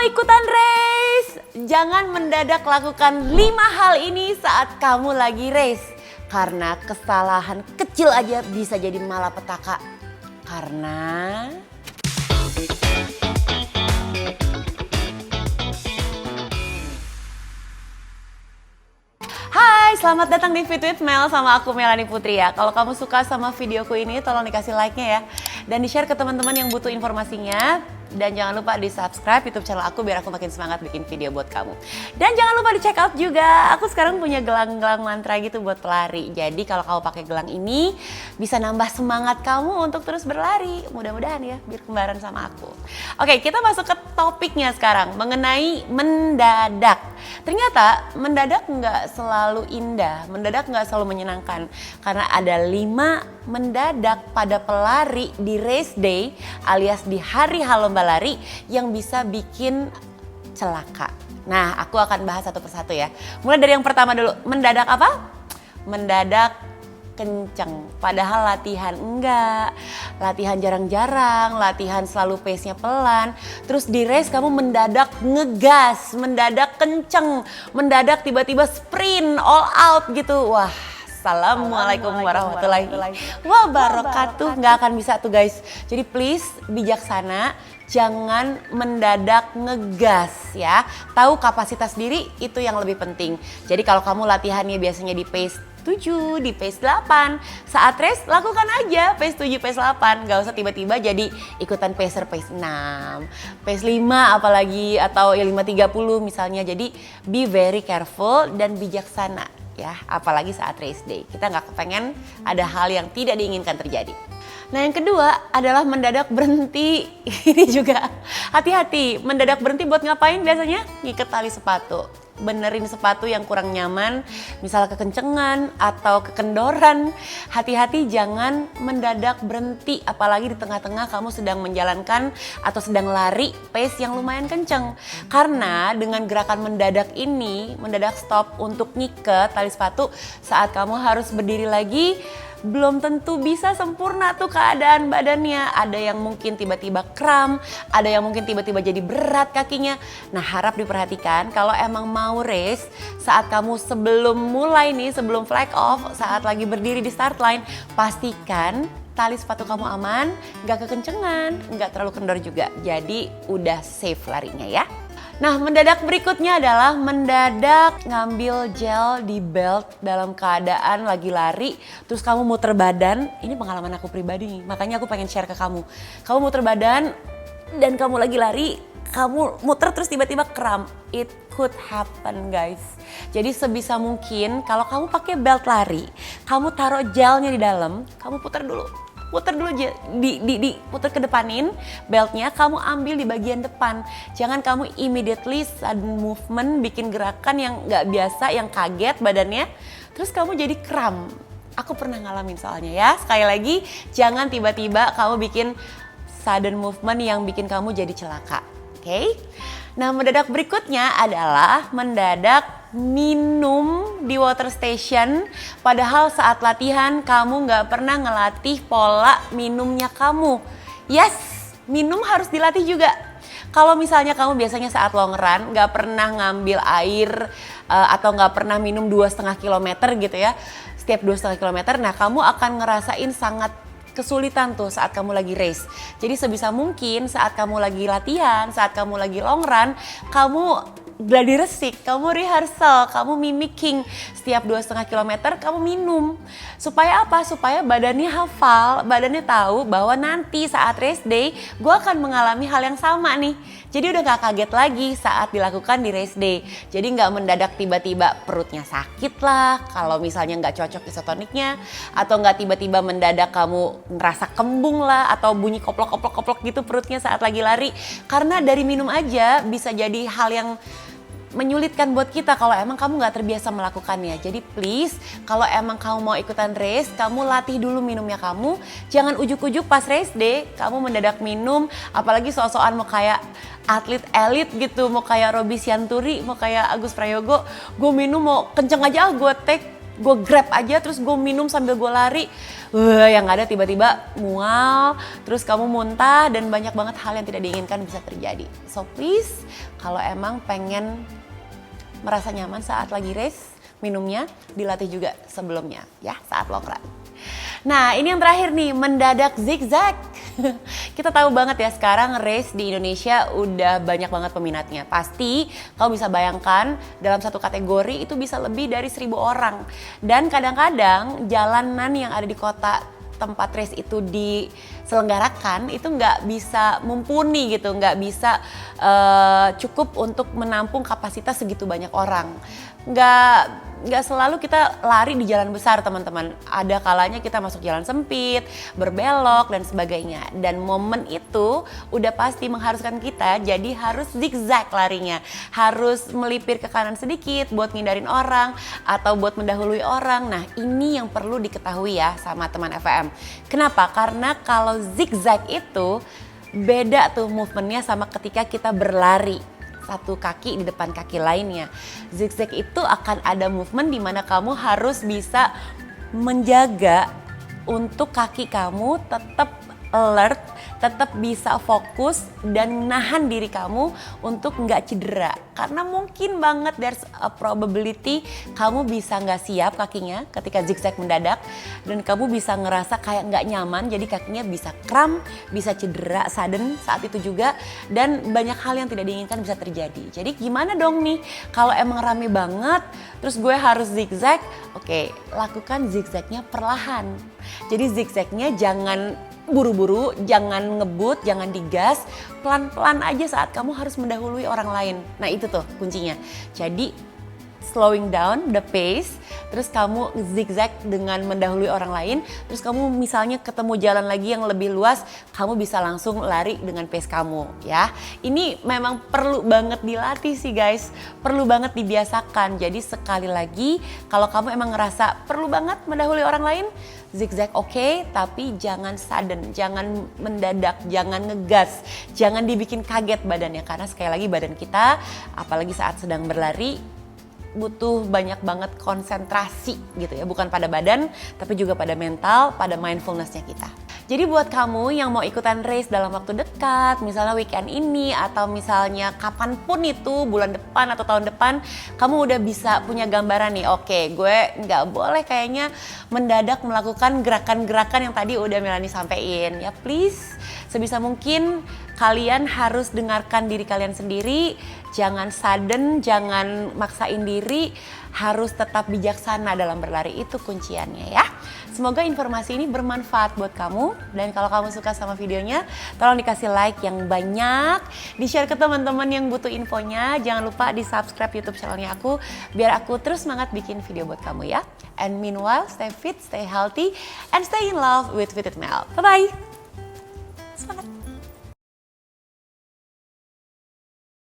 ikutan race? Jangan mendadak lakukan 5 hal ini saat kamu lagi race. Karena kesalahan kecil aja bisa jadi malapetaka. Karena... Hai, selamat datang di Fit with Mel sama aku Melanie Putri ya. Kalau kamu suka sama videoku ini tolong dikasih like-nya ya. Dan di-share ke teman-teman yang butuh informasinya. Dan jangan lupa di subscribe YouTube channel aku biar aku makin semangat bikin video buat kamu. Dan jangan lupa di check out juga. Aku sekarang punya gelang-gelang mantra gitu buat pelari. Jadi kalau kamu pakai gelang ini bisa nambah semangat kamu untuk terus berlari. Mudah-mudahan ya biar kembaran sama aku. Oke, kita masuk ke topiknya sekarang mengenai mendadak. Ternyata mendadak nggak selalu indah, mendadak nggak selalu menyenangkan. Karena ada 5 mendadak pada pelari di race day alias di hari lomba lari yang bisa bikin celaka. Nah, aku akan bahas satu persatu ya. Mulai dari yang pertama dulu. Mendadak apa? Mendadak kenceng. Padahal latihan enggak. Latihan jarang-jarang, latihan selalu pace-nya pelan. Terus di race kamu mendadak ngegas, mendadak kenceng, mendadak tiba-tiba sprint all out gitu. Wah, Assalamualaikum warahmatullahi wabarakatuh. Nggak akan bisa tuh guys. Jadi please bijaksana. Jangan mendadak ngegas ya. Tahu kapasitas diri itu yang lebih penting. Jadi kalau kamu latihannya biasanya di pace 7, di pace 8. Saat race lakukan aja pace 7, pace 8. Gak usah tiba-tiba jadi ikutan pacer pace 6, pace 5 apalagi atau ya 5.30 misalnya. Jadi be very careful dan bijaksana ya. Apalagi saat race day. Kita gak kepengen ada hal yang tidak diinginkan terjadi. Nah yang kedua adalah mendadak berhenti. Ini juga hati-hati, mendadak berhenti buat ngapain biasanya? Ngiket tali sepatu, benerin sepatu yang kurang nyaman, misal kekencengan atau kekendoran. Hati-hati jangan mendadak berhenti, apalagi di tengah-tengah kamu sedang menjalankan atau sedang lari pace yang lumayan kenceng. Karena dengan gerakan mendadak ini, mendadak stop untuk ngiket tali sepatu saat kamu harus berdiri lagi, belum tentu bisa sempurna tuh keadaan badannya. Ada yang mungkin tiba-tiba kram, ada yang mungkin tiba-tiba jadi berat kakinya. Nah harap diperhatikan kalau emang mau race, saat kamu sebelum mulai nih, sebelum flag off, saat lagi berdiri di start line, pastikan tali sepatu kamu aman, gak kekencengan, gak terlalu kendor juga. Jadi udah safe larinya ya. Nah mendadak berikutnya adalah mendadak ngambil gel di belt dalam keadaan lagi lari. Terus kamu muter badan, ini pengalaman aku pribadi nih, makanya aku pengen share ke kamu. Kamu muter badan dan kamu lagi lari, kamu muter terus tiba-tiba kram. It could happen guys. Jadi sebisa mungkin kalau kamu pakai belt lari, kamu taruh gelnya di dalam, kamu putar dulu putar ke depanin beltnya, kamu ambil di bagian depan. Jangan kamu immediately sudden movement bikin gerakan yang nggak biasa, yang kaget badannya, terus kamu jadi kram. Aku pernah ngalamin soalnya ya. Sekali lagi, jangan tiba-tiba kamu bikin sudden movement yang bikin kamu jadi celaka. Oke? Nah mendadak berikutnya adalah mendadak minum di water station, padahal saat latihan kamu gak pernah ngelatih pola minumnya kamu. Yes, minum harus dilatih juga. Kalau misalnya kamu biasanya saat long run gak pernah ngambil air atau gak pernah minum 2,5 kilometer gitu ya, setiap 2,5 kilometer, nah kamu akan ngerasain sangat kesulitan tuh saat kamu lagi race. Jadi sebisa mungkin saat kamu lagi latihan, saat kamu lagi long run, kamu gladi resik, kamu rehearsal, kamu mimicking setiap 2,5 kilometer kamu minum. Supaya apa? Supaya badannya hafal, badannya tahu bahwa nanti saat race day gue akan mengalami hal yang sama nih. Jadi udah gak kaget lagi saat dilakukan di race day. Jadi gak mendadak tiba-tiba perutnya sakit lah kalau misalnya gak cocok isotoniknya. Atau gak tiba-tiba mendadak kamu ngerasa kembung lah atau bunyi koplok-koplok gitu perutnya saat lagi lari. Karena dari minum aja bisa jadi hal yang menyulitkan buat kita kalau emang kamu gak terbiasa melakukannya. Jadi please, kalau emang kamu mau ikutan race, kamu latih dulu minumnya kamu. Jangan ujuk-ujuk pas race day, kamu mendadak minum, apalagi so-soan mau kayak atlet elit gitu, mau kayak Roby Sianturi, mau kayak Agus Prayogo, gue minum mau kenceng aja gue take. gue grab aja terus gue minum sambil gue lari, yang ada tiba-tiba mual, terus kamu muntah dan banyak banget hal yang tidak diinginkan bisa terjadi. So please, kalau emang pengen merasa nyaman saat lagi race, minumnya dilatih juga sebelumnya ya saat long run. Nah ini yang terakhir nih, mendadak zigzag. Kita tahu banget ya sekarang race di Indonesia udah banyak banget peminatnya. Pasti kamu bisa bayangkan dalam satu kategori itu bisa lebih dari 1.000 orang. Dan kadang-kadang jalanan yang ada di kota tempat race itu diselenggarakan itu nggak bisa mumpuni gitu, nggak bisa cukup untuk menampung kapasitas segitu banyak orang. Nggak selalu kita lari di jalan besar teman-teman. Ada kalanya kita masuk jalan sempit, berbelok dan sebagainya. Dan momen itu udah pasti mengharuskan kita jadi harus zigzag larinya. Harus melipir ke kanan sedikit buat ngindarin orang atau buat mendahului orang. Nah ini yang perlu diketahui ya sama teman FVM. Kenapa? Karena kalau zigzag itu beda tuh movementnya sama ketika kita berlari. Satu kaki di depan kaki lainnya. Zigzag itu akan ada movement di mana kamu harus bisa menjaga untuk kaki kamu tetap alert, tetap bisa fokus dan nahan diri kamu untuk nggak cedera. Karena mungkin banget there's a probability kamu bisa nggak siap kakinya ketika zigzag mendadak dan kamu bisa ngerasa kayak nggak nyaman, jadi kakinya bisa kram, bisa cedera sudden saat itu juga dan banyak hal yang tidak diinginkan bisa terjadi. Jadi gimana dong nih kalau emang rame banget terus gue harus zigzag? Oke, lakukan zigzagnya perlahan. Jadi zigzagnya jangan buru-buru, jangan ngebut, jangan digas, pelan-pelan aja saat kamu harus mendahului orang lain. Nah itu tuh kuncinya. Jadi slowing down the pace, terus kamu zigzag dengan mendahului orang lain, terus kamu misalnya ketemu jalan lagi yang lebih luas, kamu bisa langsung lari dengan pace kamu ya. Ini memang perlu banget dilatih sih guys, perlu banget dibiasakan. Jadi sekali lagi kalau kamu emang ngerasa perlu banget mendahului orang lain, zigzag oke, tapi jangan sudden, jangan mendadak, jangan ngegas, jangan dibikin kaget badannya. Karena sekali lagi badan kita, apalagi saat sedang berlari, butuh banyak banget konsentrasi gitu ya. Bukan pada badan, tapi juga pada mental, pada mindfulness-nya kita. Jadi buat kamu yang mau ikutan race dalam waktu dekat, misalnya weekend ini atau misalnya kapanpun itu, bulan depan atau tahun depan, kamu udah bisa punya gambaran nih, oke gue nggak boleh kayaknya mendadak melakukan gerakan-gerakan yang tadi udah Melanie sampein. Ya please, sebisa mungkin kalian harus dengarkan diri kalian sendiri, jangan sudden, jangan maksain diri, harus tetap bijaksana dalam berlari, itu kunciannya ya. Semoga informasi ini bermanfaat buat kamu dan kalau kamu suka sama videonya, tolong dikasih like yang banyak, di-share ke teman-teman yang butuh infonya, jangan lupa di-subscribe YouTube channelnya aku biar aku terus semangat bikin video buat kamu ya. And meanwhile, stay fit, stay healthy, and stay in love with Fit It Mel. Bye-bye! Semangat!